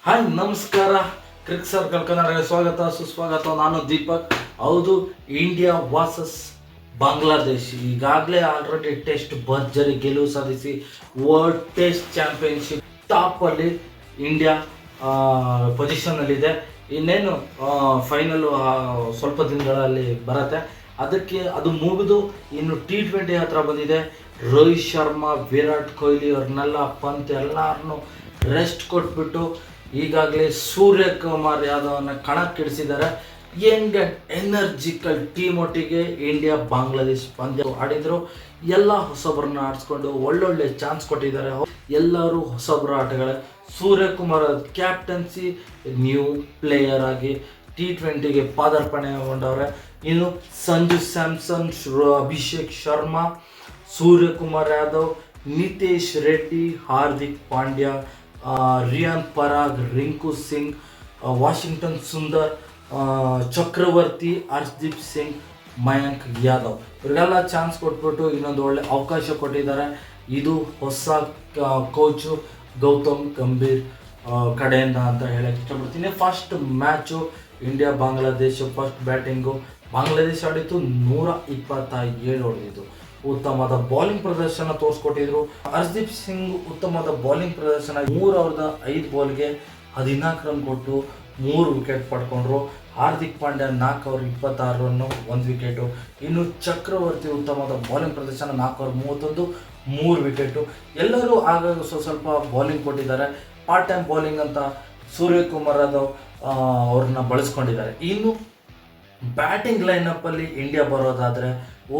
Hi ನಮಸ್ಕಾರ. ಕ್ರಿಕ್ circle ಕನ್ನಡಕ್ಕೆ ಸ್ವಾಗತ ಸುಸ್ವಾಗತ. ನಾನು ದೀಪಕ್. ಹೌದು, ಇಂಡಿಯಾ ವರ್ಸಸ್ ಬಾಂಗ್ಲಾದೇಶ್ ಈಗಾಗಲೇ ಆಲ್ರೆಡಿ ಟೆಸ್ಟ್ ಭರ್ಜರಿ ಗೆಲುವು ಸಾಧಿಸಿ ವರ್ಲ್ಡ್ ಟೆಸ್ಟ್ ಚಾಂಪಿಯನ್ಶಿಪ್ ಟಾಪಲ್ಲಿ ಇಂಡಿಯಾ ಪೊಸಿಷನ್ನಲ್ಲಿದೆ. ಇನ್ನೇನು ಫೈನಲು ಸ್ವಲ್ಪ ದಿನಗಳಲ್ಲಿ ಬರುತ್ತೆ. ಅದು ಮುಗಿದು ಇನ್ನು T20 ಹತ್ರ ಬಂದಿದೆ. ರೋಹಿತ್ ಶರ್ಮಾ, ವಿರಾಟ್ ಕೊಹ್ಲಿ ಅವ್ರನ್ನೆಲ್ಲ ಪಂತ್ ಎಲ್ಲರನ್ನೂ ರೆಸ್ಟ್ ಕೊಟ್ಬಿಟ್ಟು ಈಗಾಗಲೇ ಸೂರ್ಯಕುಮಾರ್ ಯಾದವ್ನ ಕಣಕ್ಕಿಳಿಸಿದ್ದಾರೆ. ಯಂಗ್ ಆ್ಯಂಡ್ ಎನರ್ಜಿಕಲ್ ಟೀಮ್ ಒಟ್ಟಿಗೆ ಇಂಡಿಯಾ ಬಾಂಗ್ಲಾದೇಶ್ ಪಂದ್ಯ ಆಡಿದರು. ಎಲ್ಲ ಹೊಸಬರನ್ನ ಆಡಿಸ್ಕೊಂಡು ಒಳ್ಳೊಳ್ಳೆ ಚಾನ್ಸ್ ಕೊಟ್ಟಿದ್ದಾರೆ. ಎಲ್ಲರೂ ಹೊಸಬರ ಆಟಗಳೇ. ಸೂರ್ಯಕುಮಾರ್ ಕ್ಯಾಪ್ಟನ್ಸಿ ನ್ಯೂ ಪ್ಲೇಯರ್ ಆಗಿ T20ಗೆ ಪಾದಾರ್ಪಣೆಗೊಂಡವ್ರೆ. ಇನ್ನು ಸಂಜು ಸ್ಯಾಮ್ಸನ್, ಅಭಿಷೇಕ್ ಶರ್ಮಾ, ಸೂರ್ಯಕುಮಾರ್ ಯಾದವ್, ನಿತೇಶ್ ರೆಡ್ಡಿ, ಹಾರ್ದಿಕ್ ಪಾಂಡ್ಯ, ರಿಯಾನ್ ಪರಾಗ್, ರಿಂಕು ಸಿಂಗ್, ವಾಷಿಂಗ್ಟನ್ ಸುಂದರ್, ಚಕ್ರವರ್ತಿ, ಹರ್ಷದೀಪ್ ಸಿಂಗ್, ಮಯಾಂಕ್ ಯಾದವ್ ಇವರಿಗೆಲ್ಲ ಚಾನ್ಸ್ ಕೊಟ್ಬಿಟ್ಟು ಇನ್ನೊಂದು ಒಳ್ಳೆ ಅವಕಾಶ ಕೊಟ್ಟಿದ್ದಾರೆ. ಇದು ಹೊಸ ಕೋಚು ಗೌತಮ್ ಗಂಭೀರ್ ಕಡೆಯಿಂದ ಅಂತ ಹೇಳಕ್ಕೆ ಇಷ್ಟಪಡ್ತೀನಿ. First match India Bangladesh first batting Bangladesh ಆಡಿತ್ತು 127 ಹೊಡೆದಿದ್ದು. ಉತ್ತಮವಾದ ಬೌಲಿಂಗ್ ಪ್ರದರ್ಶನ ತೋರಿಸ್ಕೊಟ್ಟಿದ್ರು. ಹರ್ಷದೀಪ್ ಸಿಂಗ್ ಉತ್ತಮವಾದ ಬೌಲಿಂಗ್ ಪ್ರದರ್ಶನ, 3 ಓವರ್ದ 5 ಬಾಲ್ಗೆ 14 ರನ್ ಕೊಟ್ಟು 3 ವಿಕೆಟ್ ಪಡ್ಕೊಂಡ್ರು. Hardik Pandya 4 over 26 run 1 wicket. ಇನ್ನು ಚಕ್ರವರ್ತಿ ಉತ್ತಮವಾದ ಬೌಲಿಂಗ್ ಪ್ರದರ್ಶನ, 4 ಓವರ್ 31 3 ವಿಕೆಟು. ಎಲ್ಲರೂ ಆಗಾಗ ಸ್ವಲ್ಪ ಬೌಲಿಂಗ್ ಕೊಟ್ಟಿದ್ದಾರೆ. ಪಾರ್ಟ್ ಟೈಮ್ ಬೌಲಿಂಗ್ ಅಂತ ಸೂರ್ಯಕುಮಾರ್ ಯಾದವ್ ಅವ್ರನ್ನ ಬಳಸ್ಕೊಂಡಿದ್ದಾರೆ. ಇನ್ನು ಬ್ಯಾಟಿಂಗ್ ಲೈನಪ್ಪಲ್ಲಿ ಇಂಡಿಯಾ ಬರೋದಾದರೆ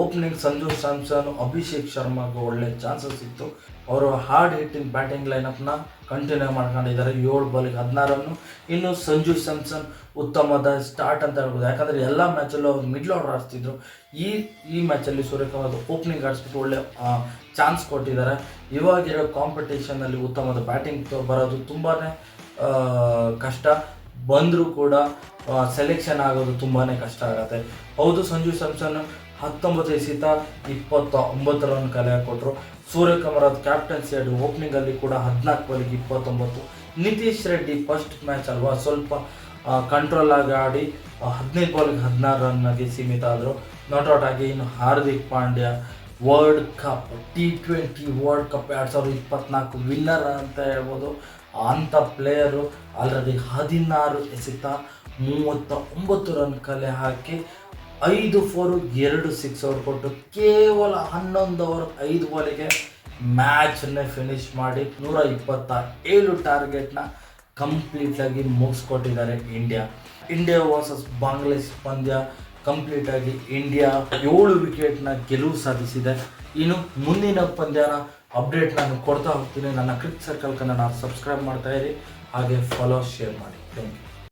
ಓಪನಿಂಗ್ ಸಂಜು ಸ್ಯಾಮ್ಸನ್, ಅಭಿಷೇಕ್ ಶರ್ಮಾಗೂ ಒಳ್ಳೆ ಚಾನ್ಸಸ್ ಇತ್ತು. ಅವರು ಹಾರ್ಡ್ ಹಿಟ್ಟಿಂಗ್ ಬ್ಯಾಟಿಂಗ್ ಲೈನಪ್ನ ಕಂಟಿನ್ಯೂ ಮಾಡ್ಕೊಂಡಿದ್ದಾರೆ. 7 ಬಾಲಿಗೆ 16 ರನ್ನು. ಇನ್ನು ಸಂಜು ಸ್ಯಾಮ್ಸನ್ ಉತ್ತಮವಾದ ಸ್ಟಾರ್ಟ್ ಅಂತ ಹೇಳ್ಬೋದು. ಯಾಕಂದರೆ ಎಲ್ಲ ಮ್ಯಾಚಲ್ಲೂ ಅವ್ರು ಮಿಡ್ಲ್ ಆರ್ಡರ್ ಆಡಿಸ್ತಿದ್ರು. ಈ ಮ್ಯಾಚಲ್ಲಿ ಸೂರ್ಯಕುಮಾರ್ ಓಪನಿಂಗ್ ಆಡಿಸ್ಬಿಟ್ಟು ಒಳ್ಳೆ ಚಾನ್ಸ್ ಕೊಟ್ಟಿದ್ದಾರೆ. ಇವಾಗಿರೋ ಕಾಂಪಿಟೇಷನಲ್ಲಿ ಉತ್ತಮವಾದ ಬ್ಯಾಟಿಂಗ್ ಬರೋದು ತುಂಬಾ ಕಷ್ಟ. ಬಂದರೂ ಕೂಡ ಸೆಲೆಕ್ಷನ್ ಆಗೋದು ತುಂಬಾ ಕಷ್ಟ ಆಗುತ್ತೆ. ಹೌದು, ಸಂಜು ಸ್ಯಾಮ್ಸನ್ 19 ಎಸೆತ 29 ರನ್ ಕಲೆ ಕೊಟ್ಟರು. ಸೂರ್ಯಕುಮಾರ್ ಕ್ಯಾಪ್ಟನ್ಸಿ ಆಡಿ ಓಪನಿಂಗಲ್ಲಿ ಕೂಡ 14 ಬಾಲಿಗೆ 29. ನಿತೇಶ್ ರೆಡ್ಡಿ ಫಸ್ಟ್ ಮ್ಯಾಚ್ ಅಲ್ವಾ, ಸ್ವಲ್ಪ ಕಂಟ್ರೋಲ್ ಆಗಿ ಆಡಿ 15 ಬಾಲಿಗೆ 16 ರನ್ಗೆ ಸೀಮಿತ ಆದರು, ನಾಟ್ ಔಟ್ ಆಗಿ. ಇನ್ನು Hardik Pandya world cup T20 world cup 2024 winner ಅಂತ ಹೇಳ್ಬೋದು. ಅಂಥ ಪ್ಲೇಯರು ಆಲ್ರೆಡಿ 16 ಎಸೆತ 39 ರನ್ ಕಲೆ ಹಾಕಿ 5 4 2 6 ಓವರ್ ಕೊಟ್ಟು ಕೇವಲ 11 ಓವರ್ 5 ಬಾಲಿಗೆ ಮ್ಯಾಚನ್ನೇ ಫಿನಿಶ್ ಮಾಡಿ 127 ಟಾರ್ಗೆಟ್ನ ಕಂಪ್ಲೀಟಾಗಿ ಮುಗಿಸ್ಕೊಟ್ಟಿದ್ದಾರೆ ಇಂಡಿಯಾ ವರ್ಸಸ್ ಬಾಂಗ್ಲಾದೇಶ್ ಪಂದ್ಯ ಕಂಪ್ಲೀಟಾಗಿ ಇಂಡಿಯಾ 7 ವಿಕೆಟ್ನ ಗೆಲುವು ಸಾಧಿಸಿದೆ. ಇನ್ನು ಮುಂದಿನ ಪಂದ್ಯನ ಅಪ್ಡೇಟ್ ನಾನು ಕೊಡ್ತಾ ಹೋಗ್ತೀನಿ. ನನ್ನ ಕ್ರಿಕ್ ಸರ್ಕಲ್ ಕನ್ನಡ ಸಬ್ಸ್ಕ್ರೈಬ್ ಮಾಡ್ತಾಯಿರಿ, ಹಾಗೆ ಫಾಲೋ ಶೇರ್ ಮಾಡಿ. Thank you.